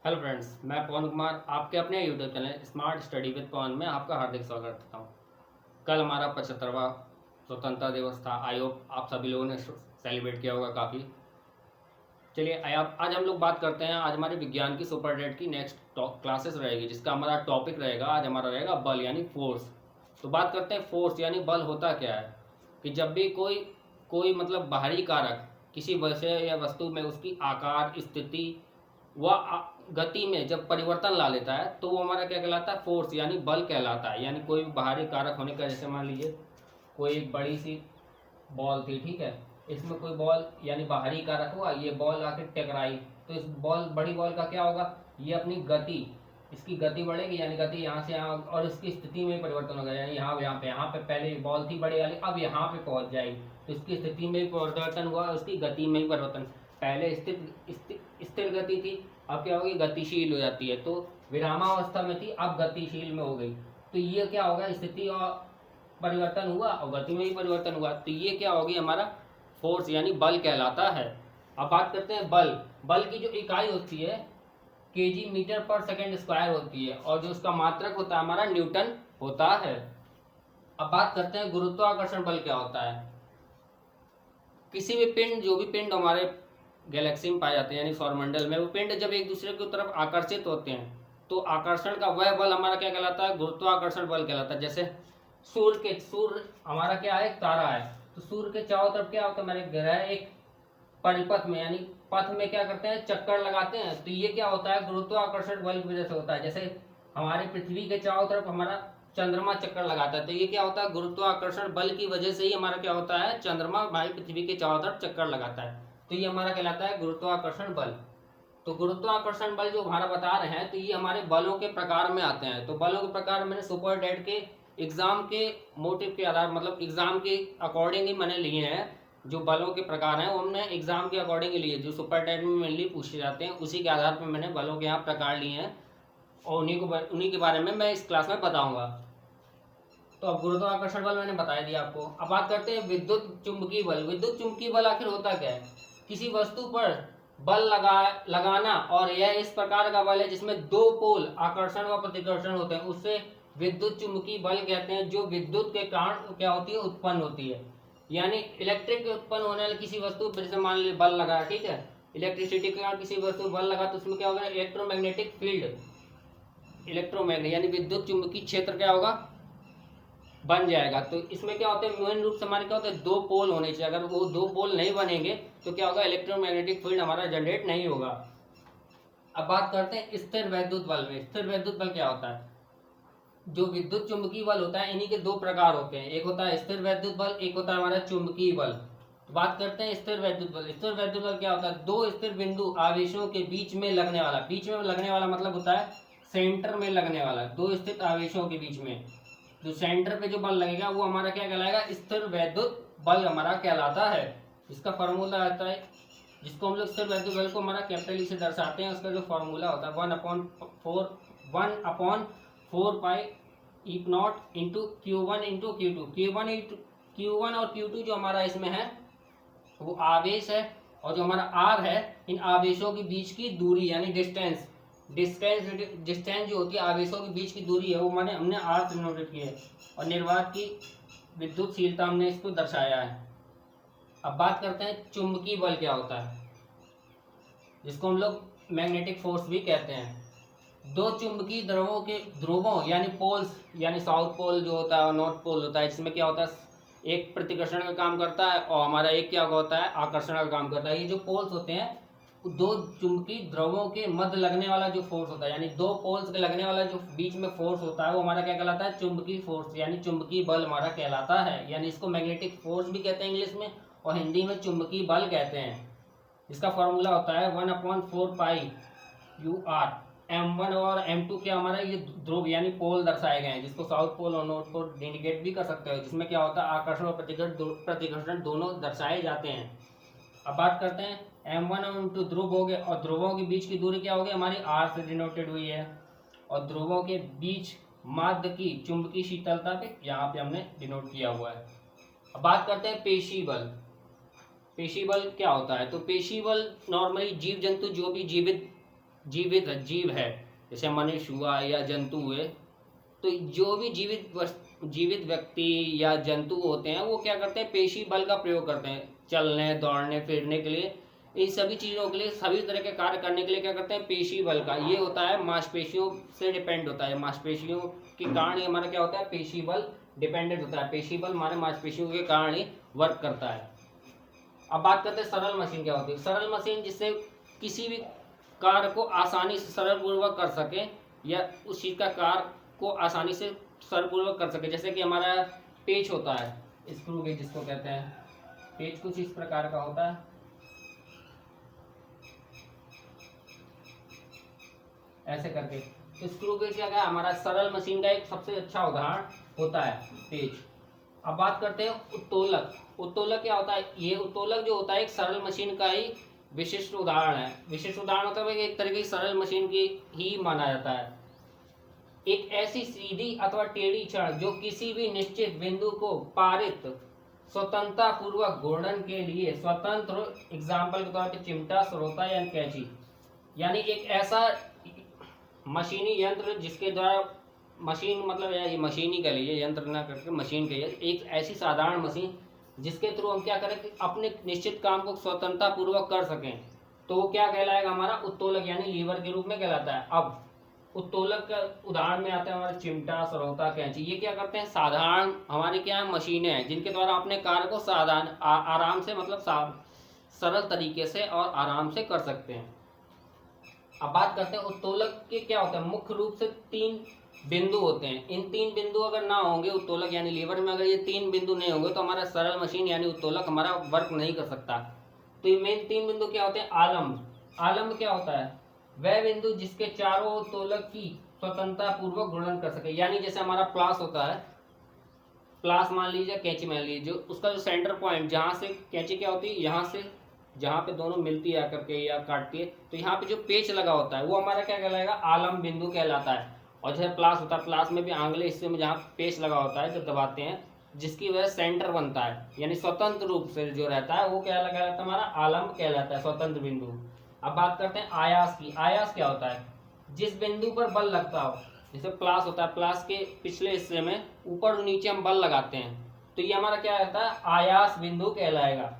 Hello friends, मैं पवन कुमार आपके अपने YouTube channel smart study with Pavan में आपका हार्दिक स्वागत करता हूँ। कल हमारा 75वां स्वतंत्रता दिवस था। आई होप आप सभी लोगों ने सेलिब्रेट किया होगा काफ़ी। चलिए आज हम लोग बात करते हैं। आज हमारे विज्ञान की सुपर डेट की नेक्स्ट क्लासेस रहेगी, जिसका हमारा टॉपिक रहेगा आज हमारा रहेगा बल यानी फोर्स। तो बात करते हैं फोर्स यानी बल होता क्या है। कि जब भी कोई कोई मतलब बाहरी कारक किसी विषय या वस्तु में उसकी आकार, स्थिति व गति में जब परिवर्तन ला लेता है तो वो हमारा क्या कहलाता है, फोर्स यानी बल कहलाता है। यानी कोई भी बाहरी कारक होने का, जैसे मान लीजिए कोई एक बड़ी सी बॉल थी, ठीक है, इसमें कोई बॉल यानी बाहरी कारक हुआ, ये बॉल आके टकराई, तो इस बड़ी बॉल का क्या होगा, ये अपनी गति, इसकी गति बढ़ेगी, यानी गति यहाँ से यहाँ, और इसकी स्थिति में परिवर्तन होगा। यानी यहाँ पे पहले बॉल थी बड़ी वाली, अब यहाँ पे पहुंच जाएगी, तो इसकी स्थिति में भी परिवर्तन हुआ, उसकी गति में भी परिवर्तन। पहले स्थिर गति थी, अब क्या होगी, गतिशील हो जाती है। तो विरामावस्था में थी, अब गतिशील में हो गई। तो ये क्या होगा, स्थिति और परिवर्तन हुआ और गति में भी परिवर्तन हुआ, तो ये क्या होगी, हमारा फोर्स यानी बल कहलाता है। अब बात करते हैं बल। बल की जो इकाई होती है केजी मीटर पर सेकेंड स्क्वायर होती है, और जो उसका मात्रक होता है हमारा न्यूटन होता है। अब बात करते हैं गुरुत्वाकर्षण बल क्या होता है। किसी भी पिंड, जो भी पिंड हमारे गैलेक्सी में पाए जाते हैं यानी सौरमंडल में, वो पिंड जब एक दूसरे की तरफ आकर्षित होते हैं तो आकर्षण का वह बल हमारा क्या कहलाता है, गुरुत्वाकर्षण बल कहलाता है। जैसे सूर्य हमारा क्या है, एक तारा है, तो सूर्य के चारों तरफ क्या होता है, हमारे ग्रह एक परिपथ में यानी पथ में क्या करते हैं, चक्कर लगाते हैं, तो ये क्या होता है, गुरुत्वाकर्षण बल की वजह से होता है। जैसे हमारे पृथ्वी के चारों तरफ हमारा चंद्रमा चक्कर लगाता है, तो ये क्या होता है, गुरुत्वाकर्षण बल की वजह से ही हमारा क्या होता है, चंद्रमा हमारी पृथ्वी के चारों तरफ चक्कर लगाता है, तो ये हमारा कहलाता है गुरुत्वाकर्षण बल। तो गुरुत्वाकर्षण बल जो हमारा बता रहे हैं, तो ये हमारे बलों के प्रकार में आते हैं। तो बलों के प्रकार मैंने सुपर डेट के एग्जाम के मोटिव के आधार, मतलब एग्जाम के अकॉर्डिंग ही मैंने लिए हैं। जो बलों के प्रकार हैं वो हमने एग्जाम के अकॉर्डिंग लिए, जो सुपर डेट में मेनली पूछे जाते हैं, उसी के आधार पर मैंने बलों के यहाँ प्रकार लिए हैं, और उन्हीं के बारे में मैं इस क्लास में बताऊंगा। तो अब गुरुत्वाकर्षण बल मैंने बता दिया आपको। अब बात करते हैं विद्युत चुंबकीय बल। विद्युत चुंबकीय बल आखिर होता क्या है, किसी वस्तु पर बल लगाना, और यह इस प्रकार का बल है जिसमें दो पोल आकर्षण व प्रतिकर्षण होते हैं, उससे विद्युत चुंबकीय बल कहते हैं, जो विद्युत के कारण क्या होती है, उत्पन्न होती है। यानी इलेक्ट्रिक उत्पन्न होने वाली किसी वस्तु पर, जैसे मान लीजिए बल लगा, ठीक है, इलेक्ट्रिसिटी के कारण किसी वस्तु बल लगा, तो उसमें क्या होगा, इलेक्ट्रोमैग्नेटिक फील्ड, इलेक्ट्रोमैग्नेट यानी विद्युत चुंबकीय क्षेत्र क्या होगा, बन जाएगा। तो इसमें क्या होता है, मूल रूप से हमारे क्या होता है, दो पोल होने चाहिए। अगर वो दो पोल नहीं बनेंगे तो क्या होगा, इलेक्ट्रोमैग्नेटिक फील्ड हमारा जनरेट नहीं होगा। अब बात करते हैं स्थिर वैद्युत बल में। स्थिर वैद्युत बल क्या होता है, जो विद्युत चुंबकीय बल होता है, इन्हीं के दो प्रकार होते हैं, एक होता है स्थिर वैद्युत बल, एक होता है हमारा चुंबकीय बल। तो बात करते हैं स्थिर वैद्युत बल। स्थिर वैद्युत बल क्या होता है, दो स्थिर बिंदु आवेशों के बीच में लगने वाला, बीच में लगने वाला मतलब होता है सेंटर में लगने वाला, दो स्थित आवेशों के बीच में जो सेंटर पे जो बल लगेगा वो हमारा क्या कहलाएगा, स्थिर वैद्युत बल हमारा कहलाता है। इसका फॉर्मूला आता है, जिसको हम लोग स्थिर वैद्युत बल को हमारा कैपिटल ई से दर्शाते हैं, उसका जो फॉर्मूला होता है 1/4 pi e naught into Q1 into Q2। Q1 और Q2 जो हमारा इसमें है वो आवेश है, और जो हमारा R है इन आवेशों के बीच की दूरी यानी डिस्टेंस डिस्टेंस जो होती है आवेशों के बीच की दूरी है, वो हमने R से नोटेट की है, और निर्वात की विद्युतशीलता हमने इसको दर्शाया है। अब बात करते हैं चुंबकीय बल क्या होता है, जिसको हम लोग मैग्नेटिक फोर्स भी कहते हैं। दो चुंबकीय ध्रुवों यानी पोल्स, यानी साउथ पोल जो होता है और नॉर्थ पोल होता है, जिसमें क्या होता है, एक प्रतिकर्षण का काम करता है और हमारा एक क्या होता है, आकर्षण का काम करता है। ये जो पोल्स होते हैं, दो चुंबकीय ध्रुवों के मध्य लगने वाला जो फोर्स होता है, यानी दो पोल्स के लगने वाला जो बीच में फोर्स होता है, वो हमारा क्या कहलाता है, चुंबकीय फोर्स यानी चुंबकीय बल हमारा कहलाता है। यानी इसको मैग्नेटिक फोर्स भी कहते हैं इंग्लिश में, और हिंदी में चुंबकीय बल कहते हैं। इसका फॉर्मूला होता है 1/4 पाई UR। M1 और M2 क्या हमारा ये ध्रुव यानी पोल दर्शाए गए हैं, जिसको साउथ पोल और नॉर्थ पोल इंडिकेट भी कर सकते हो, जिसमें क्या होता है, आकर्षण और प्रतिकर्षण दोनों दर्शाए जाते हैं। अब बात करते हैं M1 और M2 ध्रुव हो गए, और ध्रुवों के बीच की दूरी क्या होगी, हमारी R से डिनोटेड हुई है, और ध्रुवों के बीच माध्य की चुंबकीय शीतलता पे यहाँ पे हमने डिनोट किया हुआ है। अब बात करते हैं पेशी बल। पेशी बल क्या होता है, तो पेशी बल नॉर्मली जीव जंतु जो भी जीवित जीवित जीव है, जैसे मनुष्य हुआ या जंतु हुए, तो जो भी जीवित व्यक्ति या जंतु होते हैं वो क्या करते हैं, पेशी बल का प्रयोग करते हैं चलने दौड़ने फिरने के लिए। इन सभी चीज़ों के लिए, सभी तरह के कार्य करने के लिए क्या करते हैं, पेशी बल का ये होता है, मांसपेशियों से डिपेंड होता है। मांसपेशियों के कारण ये हमारा क्या होता है, पेशी बल डिपेंडेंट होता है। पेशी बल हमारे मांसपेशियों के कारण ही वर्क करता है। अब बात करते हैं सरल मशीन क्या होती है। सरल मशीन जिससे किसी भी कार्य को आसानी से सरल पूर्वक कर सके, या उस चीज़ का कार्य को आसानी से सरल पूर्वक कर सके। जैसे कि हमारा पेच होता है, स्क्रू गेज जिसको कहते हैं, पेच कुछ इस प्रकार का होता है, ऐसे करके। तो स्क्रू गेज क्या है, हमारा सरल मशीन का एक सबसे अच्छा उदाहरण होता है पेच। अब बात करते हैं उत्तोलक। उत्तोलक क्या होता है, ये उत्तोलक जो होता है एक सरल मशीन का ही विशिष्ट उदाहरण है। विशिष्ट उदाहरण होता है एक तरह की सरल मशीन की ही माना जाता है। एक ऐसी सीधी अथवा टेढ़ी छड़ जो किसी भी निश्चित बिंदु को पारित स्वतंत्रता पूर्वक घूर्णन के लिए स्वतंत्र, एग्जाम्पल के तौर पर चिमटा, स्रोता या कैंची। यानी एक ऐसा मशीनी यंत्र जिसके द्वारा, मशीन मतलब ये मशीन ही कह लीजिए, यंत्र ना करके मशीन कहिए, एक ऐसी साधारण मशीन जिसके थ्रू हम क्या करें कि अपने निश्चित काम को स्वतंत्रता पूर्वक कर सकें, तो वो क्या कहलाएगा, हमारा उत्तोलक यानी लीवर के रूप में कहलाता है। अब उत्तोलक का उदाहरण में आता है हमारा चिमटा, सरौता, कैंची। ये क्या करते हैं, साधारण हमारी क्या मशीनें हैं जिनके द्वारा अपने कार्य को साधारण आराम से, मतलब सरल तरीके से और आराम से कर सकते हैं। अब बात करते हैं उत्तोलक के क्या होता है, मुख्य रूप से 3 बिंदु होते हैं। इन 3 बिंदु अगर ना होंगे उत्तोलक यानी लीवर में, अगर ये 3 बिंदु नहीं होंगे तो हमारा सरल मशीन यानी उत्तोलक हमारा वर्क नहीं कर सकता। तो ये मेन 3 बिंदु क्या होते हैं, आलम्ब। आलम्ब क्या होता है, वह बिंदु जिसके चारों उत्तोलक की स्वतंत्रता पूर्वक घूर्णन कर सके। यानी जैसे हमारा प्लास होता है, प्लास मान लीजिए, कैंची मान लीजिए, उसका जो सेंटर पॉइंट जहाँ से कैंची क्या होती है, यहाँ से जहाँ पे दोनों मिलती है आकर के या काटती है, तो यहाँ पे जो पेच लगा होता है वो हमारा क्या कहलाएगा, आलम बिंदु कहलाता है। और जैसे प्लास होता है, प्लास में भी आंगले हिस्से में जहाँ पेच लगा होता है जो दबाते हैं, जिसकी वजह सेंटर बनता है, यानी स्वतंत्र रूप से जो रहता है वो क्या कहलाता है, हमारा आलम कहलाता है, स्वतंत्र बिंदु। अब बात करते हैं आयास की। आयास क्या होता है, जिस बिंदु पर बल लगता हो। जैसे प्लास होता है, प्लास के पिछले हिस्से में ऊपर और नीचे हम बल लगाते हैं, तो ये हमारा क्या रहता है, आयास बिंदु कहलाएगा।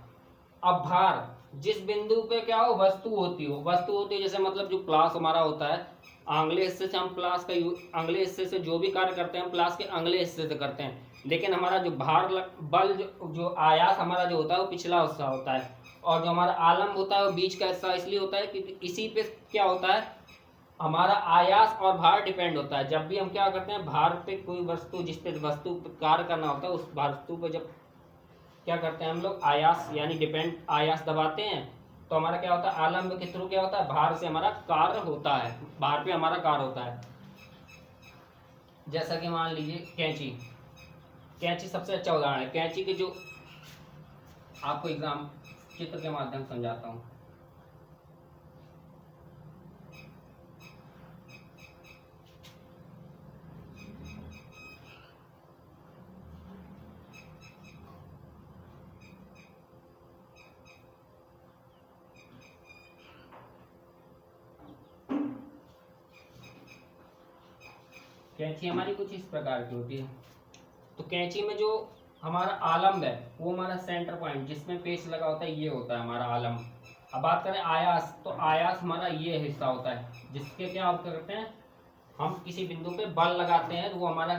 अब भार, जिस बिंदु पे क्या हो, वस्तु होती हो, वस्तु होती है, जैसे मतलब जो प्लास हमारा होता है, आंगले हिस्से से हम प्लास का आंगले हिस्से से जो भी कार्य करते हैं प्लास के आंगले हिस्से से करते हैं, लेकिन हमारा जो बल जो आयास हमारा जो होता है वो पिछला हिस्सा होता है, और जो हमारा आलम होता है वो बीच का हिस्सा इसलिए होता है कि इसी पे क्या होता है, हमारा आयास और भार डिपेंड होता है। जब भी हम क्या करते हैं, भार पे कोई वस्तु, जिस पे वस्तु कार्य करना होता है, उस वस्तु पे जब क्या करते हैं हम लोग, आयास यानी डिपेंड, आयास दबाते हैं, तो हमारा क्या होता है, आलम्ब के थ्रू क्या होता है, भार से हमारा कार्य होता है, भार पे हमारा कार्य होता है। जैसा कि मान लीजिए कैंची, कैंची सबसे अच्छा उदाहरण है। कैंची के जो आपको एग्जाम चित्र के माध्यम से समझाता हूँ। कैंची हमारी कुछ इस प्रकार की होती है। तो कैंची में जो हमारा आलम्ब है वो हमारा सेंटर पॉइंट जिसमें पेच लगा होता है, ये होता है हमारा आलम्ब। अब बात करें आयास, तो आयास हमारा ये हिस्सा होता है जिसके क्या आप करते हैं, हम किसी बिंदु पे बल लगाते हैं, तो वो हमारा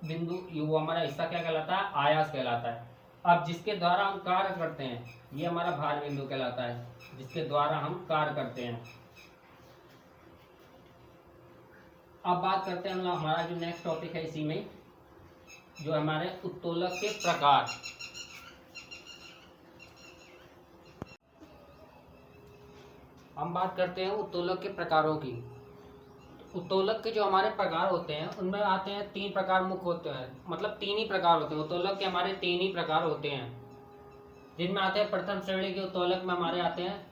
बिंदु, वो हमारा हिस्सा क्या कहलाता है, आयास कहलाता है। अब जिसके द्वारा हम कार्य करते हैं, ये हमारा भार बिंदु कहलाता है, जिसके द्वारा हम कार्य करते हैं। अब बात करते हैं हम, हमारा जो नेक्स्ट टॉपिक है इसी में, जो हमारे उत्तोलक के प्रकार। हम बात करते हैं उत्तोलक के प्रकारों की। उत्तोलक के जो हमारे प्रकार होते हैं उनमें आते हैं 3 प्रकार मुख्य होते हैं, मतलब 3 ही प्रकार होते हैं उत्तोलक के, हमारे 3 ही प्रकार होते हैं, जिनमें आते हैं प्रथम श्रेणी के उत्तोलक में हमारे आते हैं।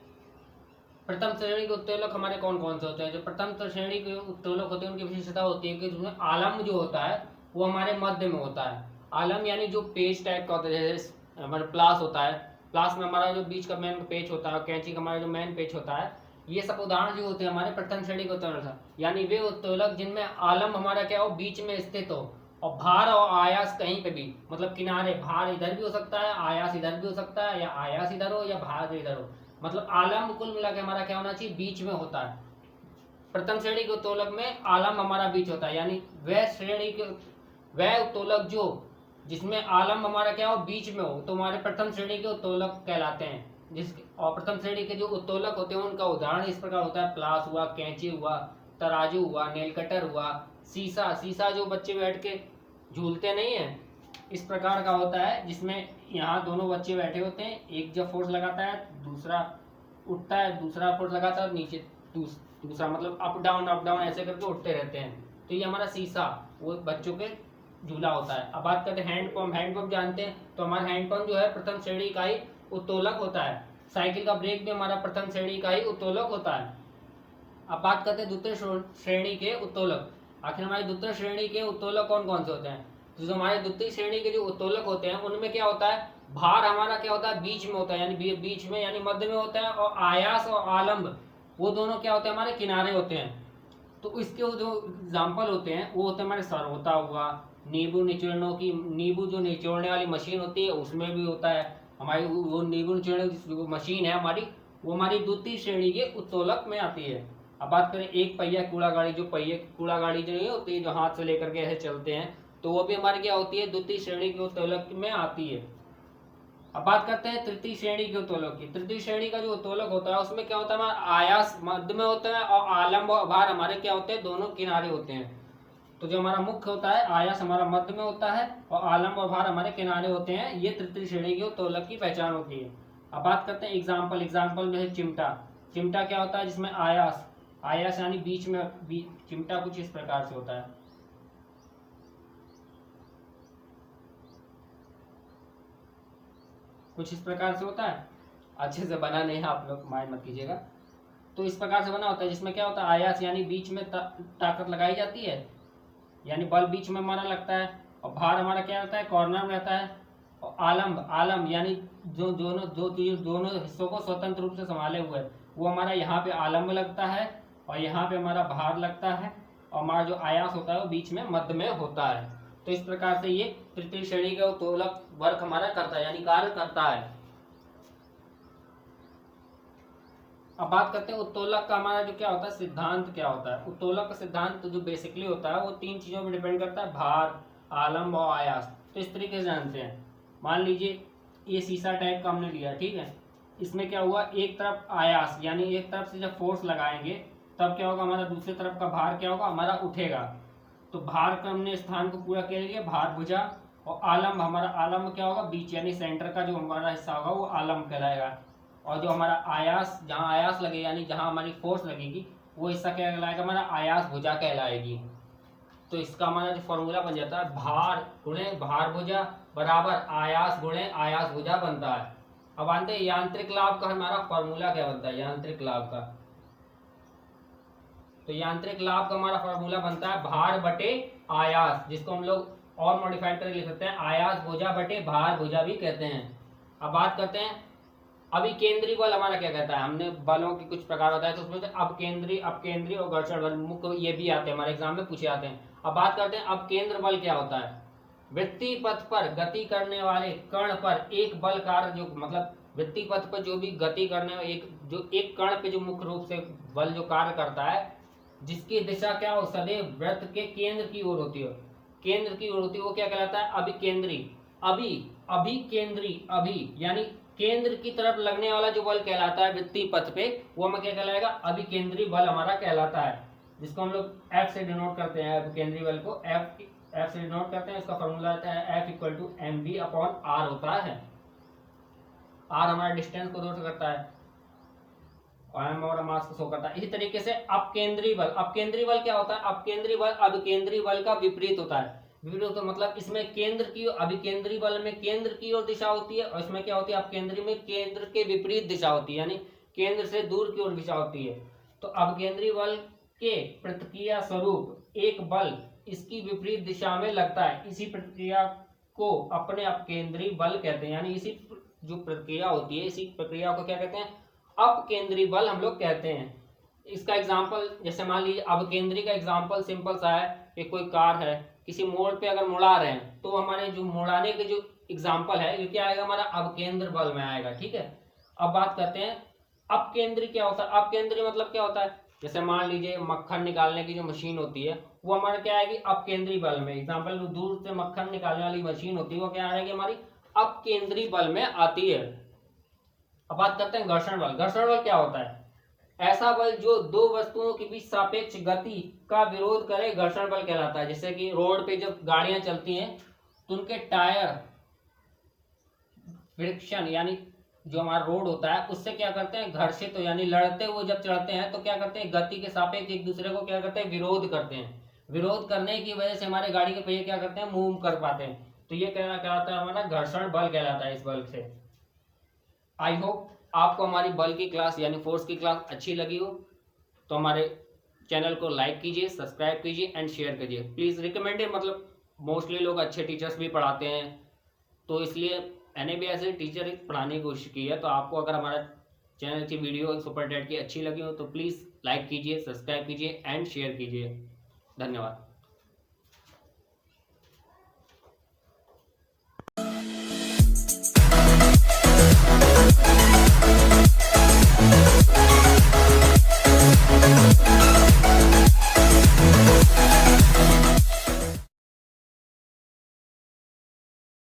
प्रथम श्रेणी के उत्तोलक हमारे कौन कौन से होते हैं, जो प्रथम श्रेणी के उत्तोलक होते हैं उनकी विशेषता होती है कि उसमें आलम जो होता है वो हमारे मध्य में होता है। आलम यानी जो पेज टाइप का होता है, जैसे हमारा प्लास होता है, प्लास में हमारा जो बीच का मेन पेच होता है, कैंची का हमारा जो मेन पेच होता है, ये सब उदाहरण जो होते हैं हमारे प्रथम श्रेणी के उत्तोलक, यानी वे उत्तोलक जिनमें आलम्ब हमारा क्या हो, बीच में स्थित हो, और भार और आयास कहीं पे भी, मतलब किनारे, भार इधर भी हो सकता है, आयास इधर भी हो सकता है, या आयास इधर हो या भार इधर हो, मतलब आलम्ब कुल मिला के हमारा क्या होना चाहिए, बीच में होता है। प्रथम श्रेणी के उत्तोलक में आलम्ब हमारा बीच होता है, यानी वह उत्तोलक जो जिसमें आलम्ब हमारा क्या हो, बीच में हो, तो हमारे प्रथम श्रेणी के उत्तोलक कहलाते हैं। और प्रथम श्रेणी के जो उत्तोलक होते हैं उनका उदाहरण इस प्रकार होता है, प्लास हुआ, कैंची हुआ, तराजू हुआ, नेल कटर हुआ, शीशा जो बच्चे बैठ के झूलते नहीं है, इस प्रकार का होता है, जिसमें यहाँ दोनों बच्चे बैठे होते हैं, एक जब फोर्स लगाता है दूसरा उठता है, दूसरा फोर्स लगाता है नीचे, दूसरा मतलब अप डाउन ऐसे करके उठते रहते हैं। तो ये हमारा शीशा वो बच्चों के झूला होता है। अब बात करते हैं हैंडपंप जानते हैं, तो हमारा हैंडपंप जो है प्रथम श्रेणी का ही उत्तोलक होता है। साइकिल का ब्रेक भी हमारा प्रथम श्रेणी का ही उत्तोलक होता है। अब बात करते हैं द्वितीय श्रेणी के उत्तोलक। आखिर हमारे द्वितीय श्रेणी के उत्तोलक कौन कौन से होते हैं? तो जो हमारे द्वितीय श्रेणी के जो उत्तोलक होते हैं उनमें क्या होता है, भार हमारा क्या होता है, बीच में होता है, यानी बीच में यानी मध्य में होता है, और आयास और आलम्ब वो दोनों क्या होते हैं, हमारे किनारे होते हैं। तो इसके जो एग्जाम्पल होते हैं वो होते हैं हमारे सरहोता हुआ, नींबू जो निचोड़ने वाली मशीन होती है उसमें भी होता है। हमारी वो नींबू निचोड़ने जो मशीन है हमारी, वो हमारी द्वितीय श्रेणी के उत्तोलक में आती है। अब बात करें एक पहिया कूड़ा गाड़ी, जो कूड़ा गाड़ी जो नहीं होती है, जो हाथ से लेकर के ऐसे चलते हैं, तो वो भी हमारी क्या होती है, द्वितीय श्रेणी के उत्तोलक में आती है। अब बात करते हैं तृतीय श्रेणी के उत्तोलक की। तृतीय श्रेणी का जो उत्तोलक होता है उसमें क्या होता है, हमारा आयास मध्य में होता है, और आलम्ब और भार हमारे क्या होते हैं, दोनों किनारे होते हैं। तो जो हमारा मुख्य होता है, आयास हमारा मध्य में होता है, और आलम्ब और भार हमारे किनारे होते हैं। ये तृतीय श्रेणी के उत्तोलक की पहचान होती है। अब बात करते हैं एग्जाम्पल जो है चिमटा क्या होता है, जिसमें आयास यानी बीच में, चिमटा कुछ इस प्रकार से होता है। कुछ इस प्रकार से होता है, अच्छे से बना नहीं है, आप लोग माइंड मत कीजिएगा। तो इस प्रकार से बना होता है, जिसमें क्या होता है, आयास यानी बीच में ताकत लगाई जाती है, यानी बल बीच में हमारा लगता है, और भार हमारा क्या रहता है, कॉर्नर में रहता है, और आलम्ब यानी जो दोनों हिस्सों को स्वतंत्र रूप से संभाले हुए, वो हमारा यहाँ पे आलम्ब लगता है, और यहाँ पे हमारा भार लगता है, और हमारा जो आयास होता है वो बीच में मध्य में होता है। तो इस प्रकार से ये तृतीय श्रेणी का उत्तोलक वर्क हमारा करता है, यानी कार्य करता है। अब बात करते हैं उत्तोलक का हमारा जो क्या होता है, सिद्धांत क्या होता है। उत्तोलक का सिद्धांत जो बेसिकली होता है वो 3 चीजों पर डिपेंड करता है, भार, आलम्ब और आयास। तो इस तरीके से जानते हैं, मान लीजिए ये शीशा टाइप का हमने लिया, ठीक है, इसमें क्या हुआ, एक तरफ आयास यानी एक तरफ से जब फोर्स लगाएंगे तब क्या होगा, हमारा दूसरी तरफ का भार क्या होगा, हमारा उठेगा। तो भार का हमने स्थान को पूरा किया लिए, भार भुजा, और आलम्ब क्या होगा, बीच यानी सेंटर का जो हमारा हिस्सा होगा वो आलम्ब कहलाएगा। और जो हमारा आयास, जहाँ आयास लगे यानी जहाँ हमारी फोर्स लगेगी वो हिस्सा क्या कहलाएगा, हमारा आयास भुजा कहलाएगी। तो इसका हमारा जो फॉर्मूला बन जाता है, भार गुणे भार भुजा बराबर आयास गुणे आयास भुजा बनता है। अब आते हैं यांत्रिक लाभ का हमारा फॉर्मूला क्या बनता है, यांत्रिक लाभ का। तो यांत्रिक लाभ का हमारा फॉर्मूला बनता है भार बटे आयास, जिसको हम लोग और मॉडिफाइड करके लिख सकते हैं आयास भुजा बटे भार भुजा भी कहते हैं। अब बात करते हैं अभिकेंद्री बल हमारा क्या कहता है, हमने बलों की कुछ प्रकार बताया, तो उसमें से अपकेंद्री और घर्षण बल मुख्य ये भी आते हैं, हमारे एग्जाम में पूछे आते हैं। अब बात करते हैं अपकेंद्र बल क्या होता है। वृत्तीय पथ पर गति करने वाले कण पर एक बल कार्य, जो मतलब वृत्तीय पथ पर जो भी गति करने एक कण पे जो मुख्य रूप से बल जो कार्य करता है, जिसकी दिशा क्या हो, सदैव वृत्त के केंद्र की ओर होती है, वो क्या कहलाता है, अभिकेंद्री। अभी यानी केंद्र की तरफ लगने वाला जो बल कहलाता है वृत्तीय पथ पे, वो हमें क्या कहलाएगा, अभिकेंद्री बल हमारा कहलाता है, जिसको हम लोग F से डिनोट करते हैं। अभिकेंद्री बल को F से डिनोट करते हैं। इसका फॉर्मूला आता है F = mv/r होता है। r हमारा डिस्टेंस को दो करता है, और m हमारा मास को शो करता है। इसी तरीके से अपकेंद्री बल क्या होता है, अपकेंद्री बल अभिकेंद्री बल का विपरीत होता है। विपरीत तो मतलब इसमें अभिकेंद्री बल में केंद्र की ओर दिशा होती है, और इसमें क्या होती है, अपकेंद्री में केंद्र के विपरीत दिशा होती है, यानी केंद्र से दूर की ओर दिशा होती है। तो अपकेंद्री बल के प्रतिक्रिया स्वरूप एक बल इसकी विपरीत दिशा में लगता है, इसी प्रक्रिया को अपने अपकेंद्री बल कहते हैं। यानी इसी जो प्रक्रिया होती है, इसी प्रक्रिया को क्या कहते हैं, अपकेंद्री बल हम लोग कहते हैं। इसका एग्जाम्पल जैसे मान लीजिए अपकेंद्री का एग्जाम्पल सिंपल सा है कि कोई कार है, किसी मोड़ पे अगर मुड़ा रहे हैं तो हमारे जो मुड़ाने के जो एग्जाम्पल है ये क्या आएगा, हमारा अपकेंद्र बल में आएगा। ठीक है, अब बात करते हैं अपकेंद्री क्या होता है। अपकेंद्री मतलब क्या होता है, जैसे मान लीजिए मक्खन निकालने की जो मशीन होती है वो हमारा क्या आएगी, अपकेंद्री बल में। एग्जाम्पल दूर से मक्खन निकालने वाली मशीन होती है वो क्या आएगी, हमारी अपकेंद्री बल में आती है। अब बात करते हैं घर्षण बल। घर्षण बल क्या होता है, ऐसा बल जो दो वस्तुओं के बीच सापेक्ष गति का विरोध करे, घर्षण बल कहलाता है। जैसे कि रोड पे जब गाड़ियां चलती हैं तो उनके टायर फ्रिक्शन यानी जो हमारा रोड होता है उससे क्या करते हैं, घर्षित तो यानी लड़ते हुए जब चढ़ते हैं तो क्या करते हैं, गति के सापेक्ष एक दूसरे को क्या करते हैं, विरोध करते हैं। विरोध करने की वजह से हमारे गाड़ी के पहिए क्या करते हैं, मूव कर पाते हैं। तो ये कहलाता है हमारा घर्षण बल कहलाता है इस बल से। आई होप आपको हमारी बल की क्लास यानी फोर्स की क्लास अच्छी लगी हो, तो हमारे चैनल को लाइक कीजिए, सब्सक्राइब कीजिए एंड शेयर कीजिए। प्लीज़ रिकमेंडेड, मतलब मोस्टली लोग अच्छे टीचर्स भी पढ़ाते हैं तो इसलिए मैंने भी ऐसे टीचर पढ़ाने की कोशिश की है। तो आपको अगर हमारा चैनल की वीडियो सुपर टेट की अच्छी लगी हो तो प्लीज़ लाइक कीजिए, सब्सक्राइब कीजिए एंड शेयर कीजिए। धन्यवाद।